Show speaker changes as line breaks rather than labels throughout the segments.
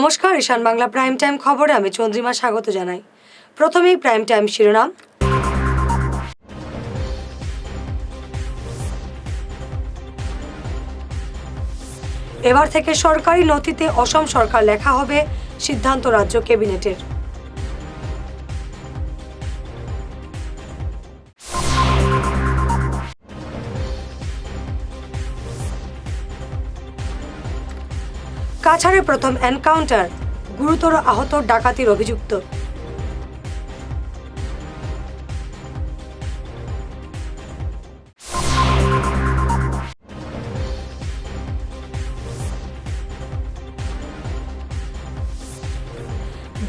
নমস্কার, ঈশান Bangla prime time খবরে আমি চন্দ্রিমা স্বাগত জানাই। প্রথমেই প্রাইম টাইম শিরোনাম। এবার থেকে সরকারি নথিতে অসম সরকার লেখা হবে, সিদ্ধান্ত রাজ্য ক্যাবিনেটের। কাছাড়ে প্রথম এনকাউন্টার, গুরুতর আহত ডাকাতির অভিযুক্ত।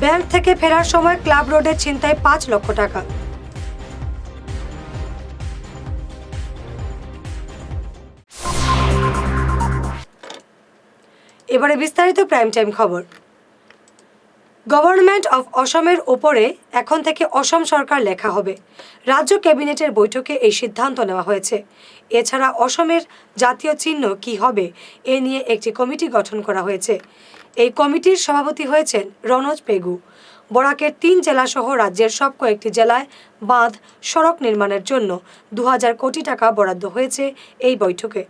ব্যাংক থেকে ফেরার সময় ক্লাব রোডে ছিনতাই 5 লক্ষ টাকা। এবারে বিস্তারিত প্রাইম টাইম খবর। গভর্নমেন্ট অফ অসমের ওপরে এখন থেকে অসম সরকার লেখা হবে। রাজ্য ক্যাবিনেটের বৈঠকে এই সিদ্ধান্ত নেওয়া হয়েছে। এছাড়া অসমের জাতীয় চিহ্ন কি হবে এ নিয়ে একটি কমিটি গঠন করা হয়েছে। এই কমিটির সভাপতি হয়েছেন রনজ পেগু। বরাকের 3 জেলা সহ রাজ্যের সব কয়েকটি জেলায় বাঁধ, সড়ক নির্মাণের জন্য 2000 কোটি টাকা বরাদ্দ হয়েছে এই বৈঠকে।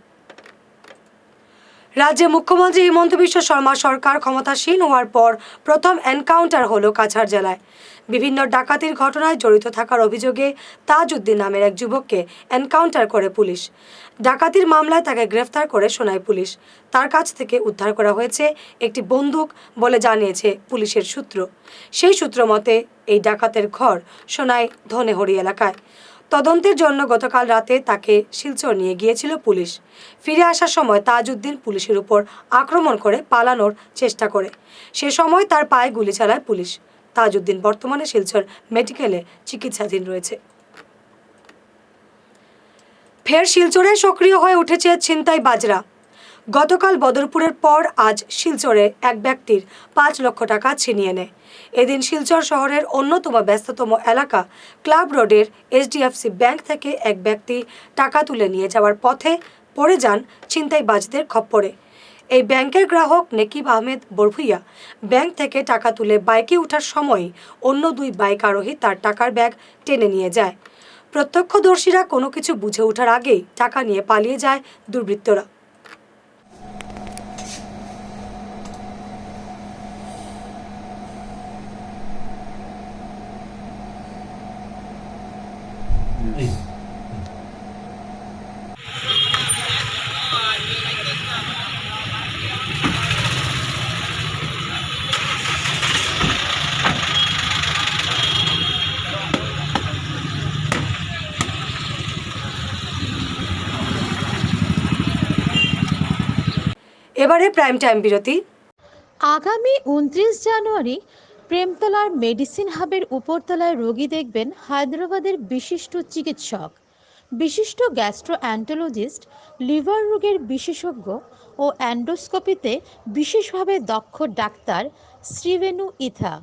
রাজ্যে মুখ্যমন্ত্রী হিমন্ত বিশ্ব শর্মা সরকার ক্ষমতাসীন হওয়ার পর প্রথম এনকাউন্টার হলো কাছাড় জেলায়। বিভিন্ন ডাকাতির ঘটনায় জড়িত থাকার অভিযোগে তাজউদ্দিন নামের এক যুবককে এনকাউন্টার করে পুলিশ। ডাকাতির মামলায় তাকে গ্রেফতার করে সোনাই পুলিশ। তার কাছ থেকে উদ্ধার করা হয়েছে একটি বন্দুক বলে জানিয়েছে পুলিশের সূত্র। সেই সূত্র মতে এই ডাকাতের ঘর সোনাই ধনেহরি এলাকায়। তদন্তের জন্য গতকাল রাতে তাকে শিলচর নিয়ে গিয়েছিল পুলিশ। ফিরে আসার সময় তাজউদ্দিন পুলিশের উপর আক্রমণ করে পালানোর চেষ্টা করে। সে সময় তার পায়ে গুলি চালায় পুলিশ। তাজউদ্দিন বর্তমানে শিলচর মেডিকেলে চিকিৎসাধীন রয়েছে। ফের শিলচরে সক্রিয় হয়ে উঠেছে ছিনতাইবাজরা। গতকাল বদরপুরের পর আজ শিলচরে এক ব্যক্তির 5 লক্ষ টাকা ছিনিয়ে নেয়। এদিন শিলচর শহরের অন্যতম ব্যস্ততম এলাকা ক্লাব রোডের এইচডিএফসি ব্যাংক থেকে এক ব্যক্তি টাকা তুলে নিয়ে যাওয়ার পথে পড়ে যান ছিনতাইবাজদের খপ্পরে। এই ব্যাংকের গ্রাহক নেকিব আহমেদ বরভুইয়া ব্যাংক থেকে টাকা তুলে বাইকে ওঠার সময় অন্য 2 বাইক আরোহী তার টাকার ব্যাগ টেনে নিয়ে যায়। প্রত্যক্ষদর্শীরা কোনো কিছু বুঝে ওঠার আগেই টাকা নিয়ে পালিয়ে যায় দুর্বৃত্তরা। এবারে প্রাইম টাইম বিরতি।
আগামী 29 জানুয়ারি প্রেমতলার মেডিসিন হাবের উপরতলায় রোগী দেখবেন হায়দ্রাবাদের বিশিষ্ট চিকিৎসক, বিশিষ্ট গ্যাস্ট্রোএন্টারোলজিস্ট, লিভার রোগের বিশেষজ্ঞ ও অ্যান্ডোস্কোপিতে বিশেষভাবে দক্ষ ডাক্তার শ্রীবেণু ইথা।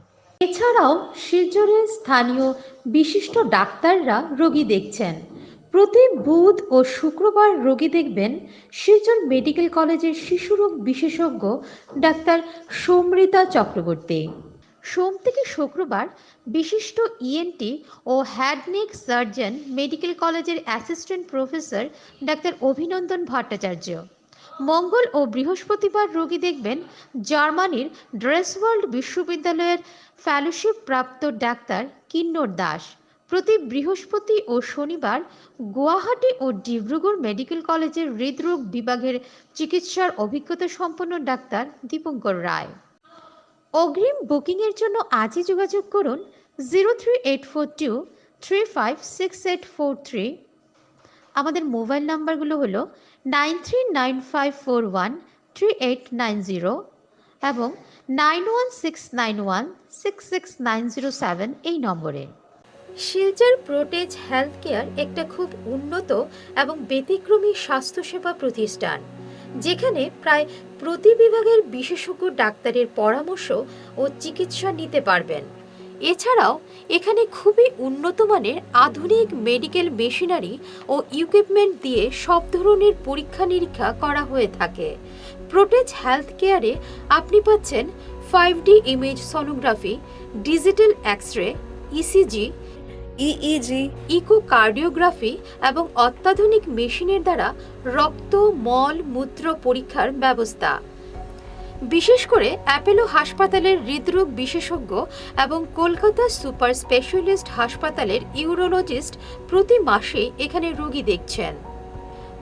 এছাড়াও শিলচরের স্থানীয় বিশিষ্ট ডাক্তাররা রোগী দেখছেন। প্রতি বুধ ও শুক্রবার রোগী দেখবেন শিলচর মেডিকেল কলেজের শিশুরোগ বিশেষজ্ঞ ডাক্তার সমৃতা চক্রবর্তী। সোম থেকে শুক্রবার বিশিষ্ট ইএনটি ও হ্যাডনেক সার্জন মেডিকেল কলেজের অ্যাসিস্ট্যান্ট প্রফেসর ডাক্তার অভিনন্দন ভট্টাচার্য। মঙ্গল ও বৃহস্পতিবার রোগী দেখবেন জার্মানির ড্রেসওয়াল্ড বিশ্ববিদ্যালয়ের ফেলোশিপ প্রাপ্ত ডাক্তার কিন্নর দাস। প্রতি বৃহস্পতি ও শনিবার গুয়াহাটি ও ডিব্রুগড় মেডিকেল কলেজের হৃদরোগ বিভাগের চিকিৎসার অভিজ্ঞতা সম্পন্ন ডাক্তার দীপঙ্কর রায়। অগ্রিম বুকিংয়ের জন্য আজই যোগাযোগ করুন 03842356843। আমাদের মোবাইল নাম্বারগুলো হলো 9395413890 এবং 9169166907 এই নম্বরে। শিলচর প্রোটেজ হেলথ কেয়ার একটা খুব উন্নত এবং ব্যতিক্রমী স্বাস্থ্যসেবা প্রতিষ্ঠান, যেখানে প্রায় প্রতি বিভাগের বিশেষজ্ঞ ডাক্তারের পরামর্শ ও চিকিৎসা নিতে পারবেন। এছাড়াও এখানে খুবই উন্নত মানের আধুনিক মেডিকেল মেশিনারি ও ইকুইপমেন্ট দিয়ে সব ধরনের পরীক্ষা নিরীক্ষা করা হয়ে থাকে। প্রোটেজ হেলথ কেয়ারে আপনি পাচ্ছেন 5D image sonography, digital X-ray, ECG,
EEG,
echocardiography এবং অত্যাধুনিক মেশিনের দ্বারা রক্ত, মল, মূত্র পরীক্ষার ব্যবস্থা। বিশেষ করে অ্যাপোলো হাসপাতালের হৃদরোগ বিশেষজ্ঞ এবং কলকাতা সুপার স্পেশালিস্ট হাসপাতালের ইউরোলজিস্ট প্রতি মাসে এখানে রোগী দেখছেন।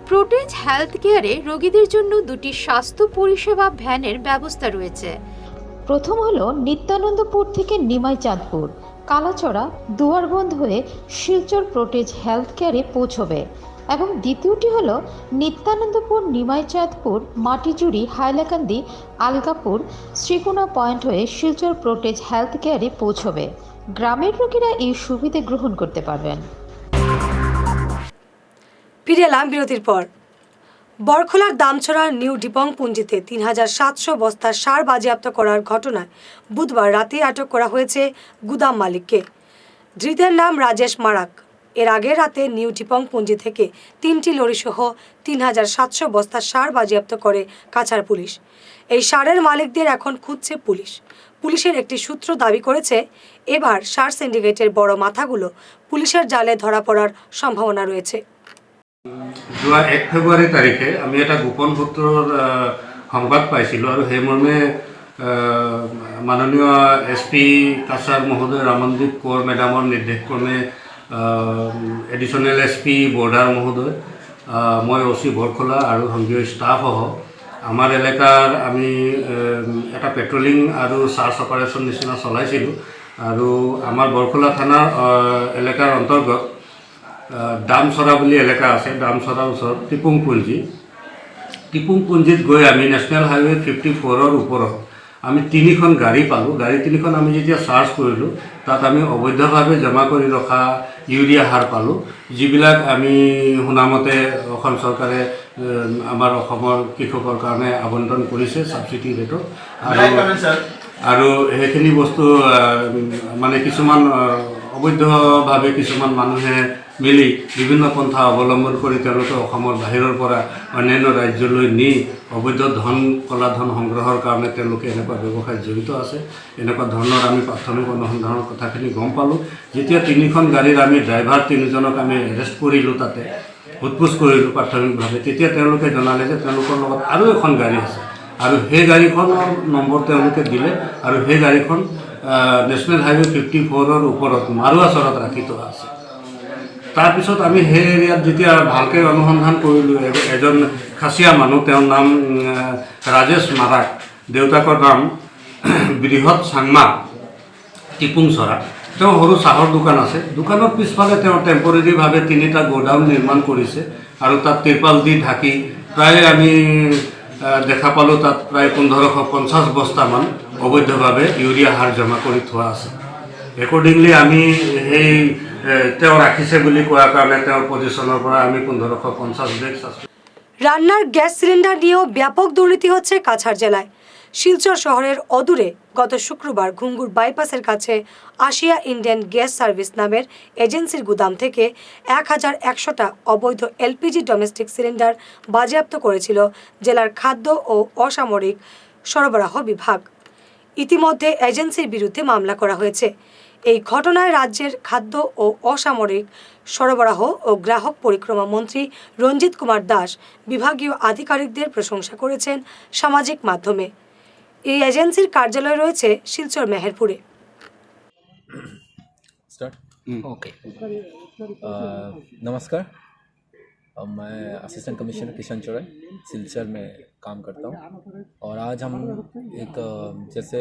প্রোটেজ হেলথ কেয়ারে রোগীদের জন্য দুটি স্বাস্থ্য পরিষেবা ভ্যানের ব্যবস্থা রয়েছে।
প্রথম হলো নিত্যানন্দপুর থেকে নিমাইচাঁদপুর, কালাচড়া, দুয়ারবন্ধ হয়ে শিলচর প্রোটেজ হেলথ কেয়ারে পৌঁছবে এবং দ্বিতীয়টি হলো নিত্যানন্দপুর, নিমাইচাঁদপুর, মাটিজুড়ি, হাইলাকান্দি, আলগাপুর, শ্রীকোনা পয়েন্ট হয়ে শিলচর প্রোটেজ হেলথ কেয়ারে পৌঁছবে। গ্রামের রোগীরা এই সুবিধে গ্রহণ করতে পারবেন।
ফিরে এলাম বিরতির পর। বরখোলার দামছড়ার নিউ ডিপং পুঞ্জিতে ৩৭০০ বস্তা সার বাজেয়াপ্ত করার ঘটনায় বুধবার রাতে আটক করা হয়েছে গুদাম মালিককে। ধৃতের নাম রাজেশ মারাক। এর আগের রাতে নিউ ডিপং পুঞ্জি থেকে ৩টি লরিসহ ৩৭০০ বস্তা সার বাজেয়াপ্ত করে কাছাড় পুলিশ। এই সারের মালিকদের এখন খুঁজছে পুলিশ। পুলিশের একটি সূত্র দাবি করেছে, এবার সার সিন্ডিকেটের বড় মাথাগুলো পুলিশের জালে ধরা পড়ার সম্ভাবনা রয়েছে।
1 ফেব্ৰুৱাৰী তাৰিখে আমি এটা গোপন সূত্ৰৰ সংবাদ পাইছিলোঁ আৰু সেই মৰ্মে মাননীয় SP কাছাৰ মহোদয় ৰামনদীপ কৌৰ মেডামৰ নিৰ্দেশক্ৰমে এডিশ্যনেল SP বৰ্ডাৰ মহোদয়, মই OC বৰখোলা আৰু সংঘীয় ষ্টাফসহ আমাৰ এলেকাৰ আমি এটা পেট্ৰলিং আৰু চাৰ্চ অপাৰেশ্যন নিচিনা চলাইছিলোঁ। আৰু আমাৰ বৰখোলা থানাৰ এলেকাৰ অন্তৰ্গত দামছড়া বুলি এলেকা আছে, দামছড়াৰ ওচৰত টিপুং পুঞ্জিত গৈ আমি নেশ্যনেল হাইৱে 54ৰ ওপৰত আমি 3খন গাড়ী পালোঁ। গাড়ী 3খন আমি যেতিয়া চাৰ্চ কৰিলোঁ, তাত আমি অবৈধভাৱে জমা কৰি ৰখা ইউৰিয়া সাৰ পালোঁ, যিবিলাক আমি শুনামতে অসম চৰকাৰে আমাৰ অসমৰ কৃষকৰ কাৰণে আবণ্টন কৰিছে ছাবচিডি ৰেটত। আৰু সেইখিনি বস্তু মানে কিছুমান অবৈধভাৱে কিছুমান মানুহে মিলি বিভিন্ন পন্থা অৱলম্বন কৰি তেওঁলোকে অসমৰ বাহিৰৰ পৰা অন্যান্য ৰাজ্যলৈ নি অবৈধ ধন, কলা ধন সংগ্ৰহৰ কাৰণে তেওঁলোকে এনেকুৱা ব্যৱসায়ত জড়িত আছে। এনেকুৱা ধৰণৰ আমি প্ৰাথমিক অনুসন্ধানৰ কথাখিনি গম পালোঁ। যেতিয়া 3খন গাড়ীৰ আমি ড্ৰাইভাৰ 3জনক আমি এৰেষ্ট কৰিলোঁ, তাতে সোধপোছ কৰিলোঁ প্ৰাথমিকভাৱে, তেতিয়া তেওঁলোকে জনালে যে তেওঁলোকৰ লগত আৰু এখন গাড়ী আছে আৰু সেই গাড়ীখনৰ নম্বৰ তেওঁলোকে দিলে আৰু সেই গাড়ীখন নেশ্যনেল হাইৱে 54ৰ ওপৰত মাৰুৱাচৰত ৰাখি থোৱা আছে। তাৰপিছত আমি সেই এৰিয়াত যেতিয়া ভালকৈ অনুসন্ধান কৰিলোঁ, এজন খাচীয়া মানুহ, তেওঁৰ নাম ৰাজেশ মাৰাক, দেউতাকৰ নাম বৃহৎ চাংমা, টিপুংচৰা। তেওঁ সৰু চাহৰ দোকান আছে। দোকানৰ পিছফালে তেওঁ টেম্পৰেৰীভাৱে 3টা গোডাউন নিৰ্মাণ কৰিছে আৰু তাত ত্ৰিপাল দি ঢাকি প্ৰায় আমি দেখা পালোঁ তাত প্ৰায় 1550 বস্তামান অবৈধভাৱে ইউৰিয়া সাৰ জমা কৰি থোৱা আছে। একৰ্ডিংলি আমি সেই তেওঁ ৰাখিছে বুলি কোৱাৰ কাৰণে তেওঁৰ পজিশ্যনৰ পৰা আমি 1550 বেগ সাসপেন্ড।
রান্নার গ্যাস সিলিন্ডার নিয়েও ব্যাপক দুর্নীতি হচ্ছে কাছাড় জেলায়। শিলচর শহরের অদূরে গত শুক্রবার ঘুঙ্গুর বাইপাসের কাছে আসিয়া ইন্ডিয়ান গ্যাস সার্ভিস নামের এজেন্সির গুদাম থেকে 1100টা অবৈধ LPG ডোমেস্টিক সিলিন্ডার বাজেয়াপ্ত করেছিল জেলার খাদ্য ও অসামরিক সরবরাহ বিভাগ। ইতিমধ্যে এজেন্সির বিরুদ্ধে মামলা করা হয়েছে। এই ঘটনায় রাজ্যের খাদ্য ও অসামরিক সরবরাহ ও গ্রাহক পরিক্রমা মন্ত্রী রঞ্জিত কুমার দাস বিভাগীয় আধিকারিকদের প্রশংসা করেছেন সামাজিক মাধ্যমে। এই এজেন্সির কার্যালয় রয়েছে শিলচর মেহেরপুরে।
ओके, नमस्कार। मैं असिस्टेंट कमिश्नर किशन चौराय सिलचर में काम करता हूँ और आज हम एक जैसे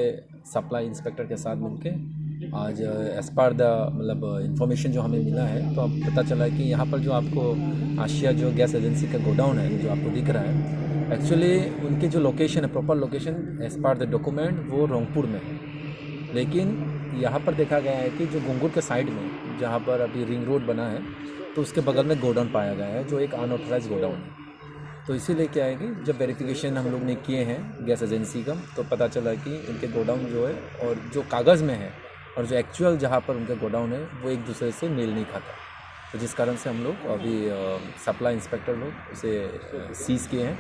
सप्लाई इंस्पेक्टर के साथ मिलके आज एज पर द मतलब इंफॉर्मेशन जो हमें मिला है, तो अब पता चला है कि यहाँ पर जो आपको आशिया जो गैस एजेंसी का गोडाउन है जो आपको दिख रहा है, एक्चुअली उनकी जो लोकेशन है, proper location as per the document वो रोंगपुर में है। लेकिन यहाँ पर देखा गया है कि जो घुंगुर के साइड में जहाँ पर अभी रिंग रोड बना है, तो उसके बगल में गोडाउन पाया गया है जो एक अनऑथराइज गोडाउन है। तो इसीलिए क्या है कि जब वेरिफिकेशन हम लोग ने किए हैं गैस एजेंसी का, तो पता चला कि इनके गोडाउन जो है और जो कागज़ में है और जो एक्चुअल जहाँ पर उनका गोडाउन है वो एक दूसरे से मेल नहीं खाता। तो जिस कारण से हम लोग अभी सप्लाई इंस्पेक्टर लोग उसे सीज़ किए हैं।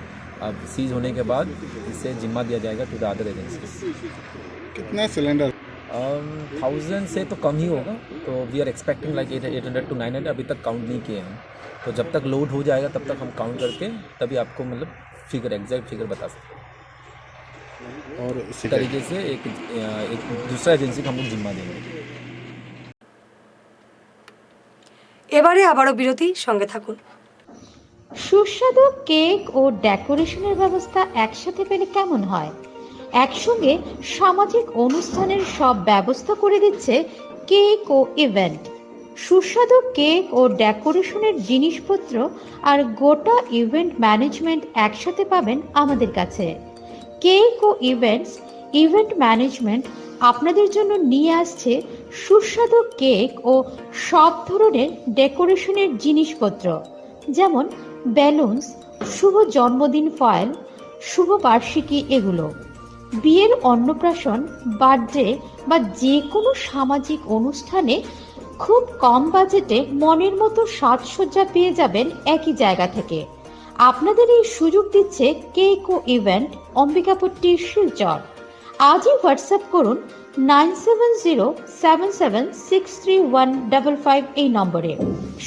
अब सीज़ होने के बाद इसे जिम्मा दिया जाएगा टू द अदर एजेंसीज।
कितना सिलेंडर?
1000 से तो कम ही होगा, तो we are expecting like 800 to 900, अभी तक काउंट नहीं किए हैं। तो जब तक लोड हो जाएगा तब तक हम काउंट करके तभी आपको मतलब फिगर, एग्जैक्ट फिगर बता सकते हैं।
और
इसी तरीके से एक दूसरा एजेंसी को हम लोग जिम्मा देंगे।
এবারে আবারও বিরতি, সঙ্গে থাকুন।
সুস্বাদু কেক ও ডেকোরেশনের ব্যবস্থা একসাথে পেলে কেমন হয়? একসঙ্গে সামাজিক অনুষ্ঠানের সব ব্যবস্থা করে দিচ্ছে কেক ও ইভেন্ট। সুস্বাদু কেক ও ডেকোরেশনের জিনিসপত্র আর গোটা ইভেন্ট ম্যানেজমেন্ট একসাথে পাবেন আমাদের কাছে। কেক ও ইভেন্ট ম্যানেজমেন্ট আপনাদের জন্য নিয়ে আসছে সুস্বাদু কেক ও সব ধরনের ডেকোরেশনের জিনিসপত্র, যেমন বেলুনস, শুভ জন্মদিন ফয়েল, শুভ বার্ষিকী, এগুলো বিয়ের অন্নপ্রাশন, বার্থডে বা যে কোনো সামাজিক অনুষ্ঠানে খুব কম বাজেটে মনের মতো সাজসজ্জা পেয়ে যাবেন একই জায়গা থেকে। আপনাদের এই সুযোগ দিচ্ছে কেক ও ইভেন্ট, অম্বিকাপট্টি, শিলচর। আজই হোয়াটসঅ্যাপ করুন 9707763155 এই নম্বরে।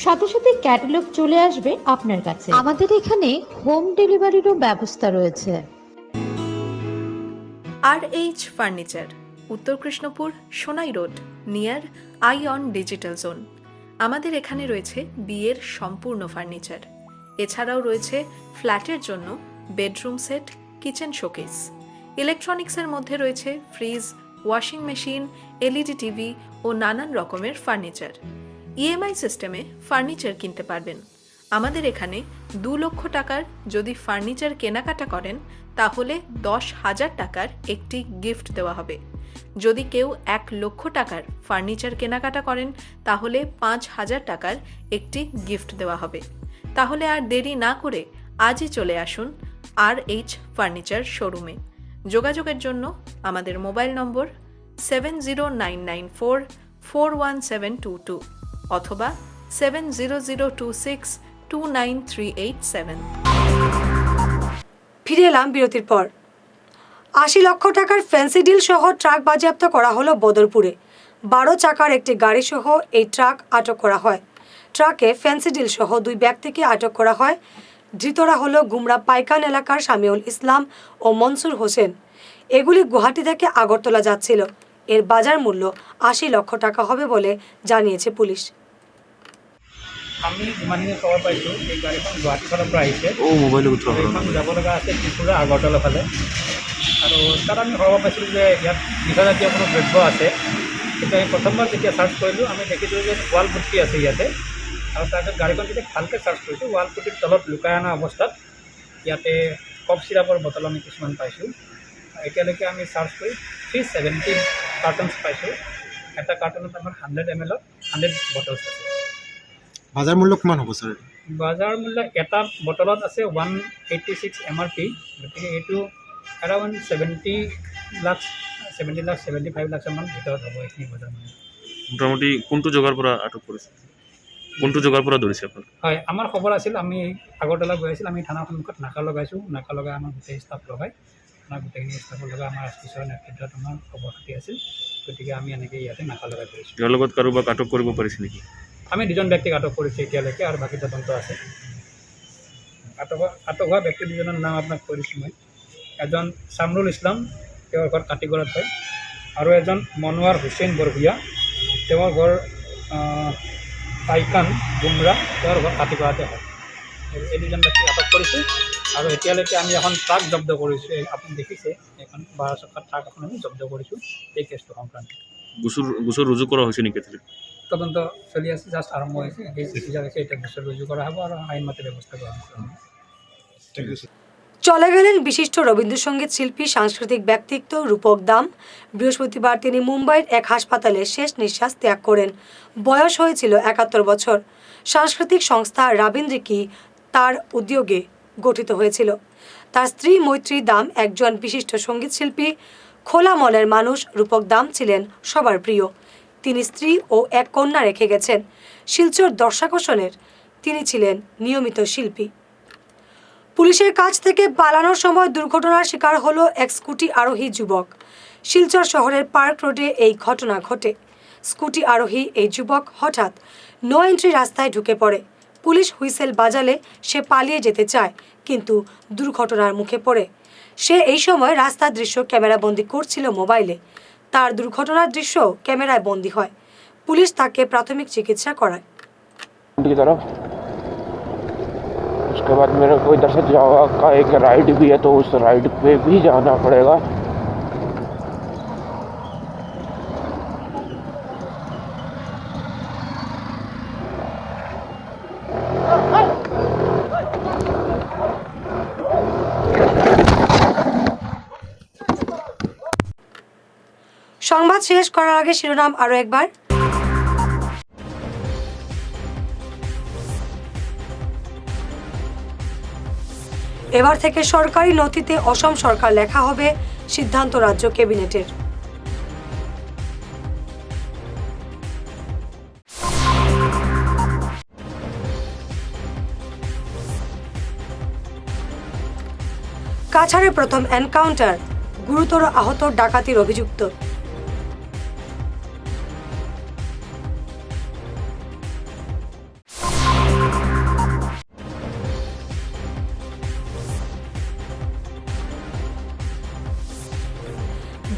সাথে সাথে ক্যাটালগ চলে আসবে আপনার কাছে। আমাদের এখানে হোম ডেলিভারিরও ব্যবস্থা রয়েছে।
RH furniture, Uttar Krishnapur, Sonai road, near ion digital zone. আমাদের এখানে রয়েছে বিয়ের সম্পূর্ণ ফার্নিচার। এছাড়াও রয়েছে ফ্ল্যাটের জন্য বেডরুম সেট, কিচেন শোকেস। ইলেকট্রনিক্সের মধ্যে রয়েছে fridge, washing machine, LED TV ও নানান রকমের ফার্নিচার। EMI সিস্টেমে ফার্নিচার কিনতে পারবেন। আমাদের এখানে 2 লক্ষ টাকার যদি ফার্নিচার কেনাকাটা করেন তাহলে 10,000 টাকার একটি গিফট দেওয়া হবে। যদি কেউ 1 লক্ষ টাকার ফার্নিচার কেনাকাটা করেন তাহলে 5,000 টাকার একটি গিফট দেওয়া হবে। তাহলে আর দেরি না করে আজই চলে আসুন RH ফার্নিচার শোরুমে। যোগাযোগের জন্য আমাদের মোবাইল নম্বর 7099441722 অথবা 7002629387।
ফিরে এলাম বিরতির পর। 80 লক্ষ টাকার ফ্যান্সি ডিল সহ ট্রাক বাজেয়াপ্ত করা হলো বদরপুরে। 12 চাকার একটি গাড়ি সহ এই ট্রাক আটক করা হয়। ট্রাকে ফ্যান্সি ডিল সহ 2 ব্যক্তিকে আটক করা হয়। ধৃতরা হলো গুমরা পাইকান এলাকার শামিউল ইসলাম ও মনসুর হোসেন। এগুলি গুয়াহাটি থেকে আগরতলা যাচ্ছিল। এর বাজার মূল্য 80 লক্ষ টাকা হবে বলে জানিয়েছে পুলিশ।
আমি যিমানখিনি খবৰ পাইছোঁ এই গাড়ীখন গুৱাহাটী ফালৰ পৰা আহিছে। গাড়ীখন যাব লগা আছে ত্ৰিপুৰা আগৰতলা ফালে। আৰু তাত আমি খবৰ পাইছিলোঁ যে ইয়াত নিচাজাতীয় কোনো দ্ৰব্য আছে। কিন্তু আমি প্ৰথমবাৰ যেতিয়া চাৰ্চ কৰিলোঁ আমি দেখিছোঁ যে ৱাল পুট্টি আছে ইয়াতে। আৰু তাৰপিছত গাড়ীখন যেতিয়া ভালকৈ চাৰ্চ কৰিছোঁ ৱাল পুট্টিৰ তলত লুকাই অনা অৱস্থাত ইয়াতে কফ চিৰাপৰ বটল আমি কিছুমান পাইছোঁ। এতিয়ালৈকে আমি চাৰ্চ কৰি 370 কাৰ্টনছ পাইছোঁ। এটা কাৰ্টনত আমাৰ 100 ml 100 বটলছ আছে।
বাজাৰ মূল্য কিমান হ'ব ছাৰ?
বাজাৰ মূল্য এটা বটলত আছে 186 MRP। গতিকে এইটো এৰাউণ্ড 70 লাখ 75 লাখমান ভিতৰত হ'ব এইখিনি বজাৰ মূল্য।
মোটামুটি কোনটো জেগাৰ পৰা আটক কৰিছে, কোনটো জেগাৰ পৰা ধৰিছে আপোনাক?
হয়, আমাৰ খবৰ আছিল আমি আগৰতলা গৈ আছিল। আমি থানাৰ সন্মুখত নাকা লগাইছোঁ। নাকা লগাই আমাৰ গোটেই ষ্টাফ লগাই আমাৰ গোটেইখিনি ষ্টাফৰ লগাই আমাৰ এছপিছৰ নেতৃত্বত আমাৰ খবৰ খাতি আছিল। গতিকে আমি এনেকৈ ইয়াতে নাকা লগাই কৰিছোঁ।
ইয়াৰ লগত কাৰোবাক আটক কৰিব পাৰিছে নেকি?
আমি 2জন ব্যক্তিক আটক কৰিছোঁ এতিয়ালৈকে আৰু বাকী তদন্ত আছে। আটক হোৱা ব্যক্তি 2জনৰ নাম আপোনাক কৰিছোঁ মই। এজন চামৰুল ইছলাম, তেওঁৰ ঘৰ কাটিগড়ত হয়, আৰু এজন মনোৱাৰ হুছেইন বৰভূঞা, তেওঁৰ ঘৰ পাইকান গুমৰা, তেওঁৰ ঘৰ কাটিগড়তে হয়। এই 2জন ব্যক্তি আটক কৰিছোঁ। আৰু এতিয়ালৈকে আমি এখন ট্ৰাক জব্দ কৰিছোঁ। আপুনি দেখিছে এখন 12 চকাৰ ট্ৰাক এখন আমি জব্দ কৰিছোঁ এই কেছটো সংক্ৰান্ত।
গোচৰ ৰুজু কৰা হৈছে নেকি?
তদন্ত চলি আছে, জাষ্ট আৰম্ভ হৈছে। এতিয়া গোচৰ ৰুজু কৰা হ'ব আৰু আইনমতে ব্যৱস্থা গ্ৰহণ কৰা হ'ব।
চলে গেলেন বিশিষ্ট রবীন্দ্রসঙ্গীত শিল্পী, সাংস্কৃতিক ব্যক্তিত্ব রূপক দাম। বৃহস্পতিবার তিনি মুম্বাইয়ের এক হাসপাতালে শেষ নিঃশ্বাস ত্যাগ করেন। বয়স হয়েছিল 71 বছর। সাংস্কৃতিক সংস্থা রাবীন্দ্রিকী তার উদ্যোগে গঠিত হয়েছিল। তার স্ত্রী মৈত্রী দাম একজন বিশিষ্ট সঙ্গীত শিল্পী। খোলা মনের মানুষ রূপক দাম ছিলেন সবার প্রিয়। তিনি স্ত্রী ও এক কন্যা রেখে গেছেন। শিলচর দর্শাকর্ষণের তিনি ছিলেন নিয়মিত শিল্পী। পুলিশের কাছ থেকে পালানোর সময় দুর্ঘটনার শিকার হলো এক স্কুটি আরোহী যুবক। শিলচর শহরের পার্ক রোডে এই ঘটনা ঘটে। স্কুটি আরোহী এই যুবক হঠাৎ নো এন্ট্রি রাস্তায় ঢুকে পড়ে। পুলিশ হুইসেল বাজালে সে পালিয়ে যেতে চায়, কিন্তু দুর্ঘটনার মুখে পড়ে। সে এই সময় রাস্তার দৃশ্য ক্যামেরাবন্দি করছিল মোবাইলে। তার দুর্ঘটনার দৃশ্য ক্যামেরায় বন্দী হয়। পুলিশ তাকে প্রাথমিক চিকিৎসা করায়।
की तरफ उसके बाद मेरे को इधर से जावा का एक राइड भी है, तो उस राइड पे भी जाना पड़ेगा।
সংবাদ শেষ করার আগে শিরোনাম আরো একবার। এবার থেকে সরকারি নথিতে অসম সরকার লেখা হবে, সিদ্ধান্ত রাজ্য ক্যাবিনেটের। কাছাড়ে প্রথম এনকাউন্টার, গুরুতর আহত ডাকাতির অভিযুক্ত।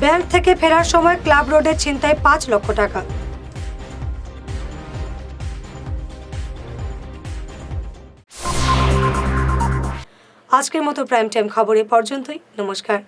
ব্যাংক থেকে ফেরার সময় ক্লাব রোডে ছিনতাই 5 লক্ষ টাকা। আজকের মতো প্রাইম টাইম খবর এ পর্যন্তই। নমস্কার।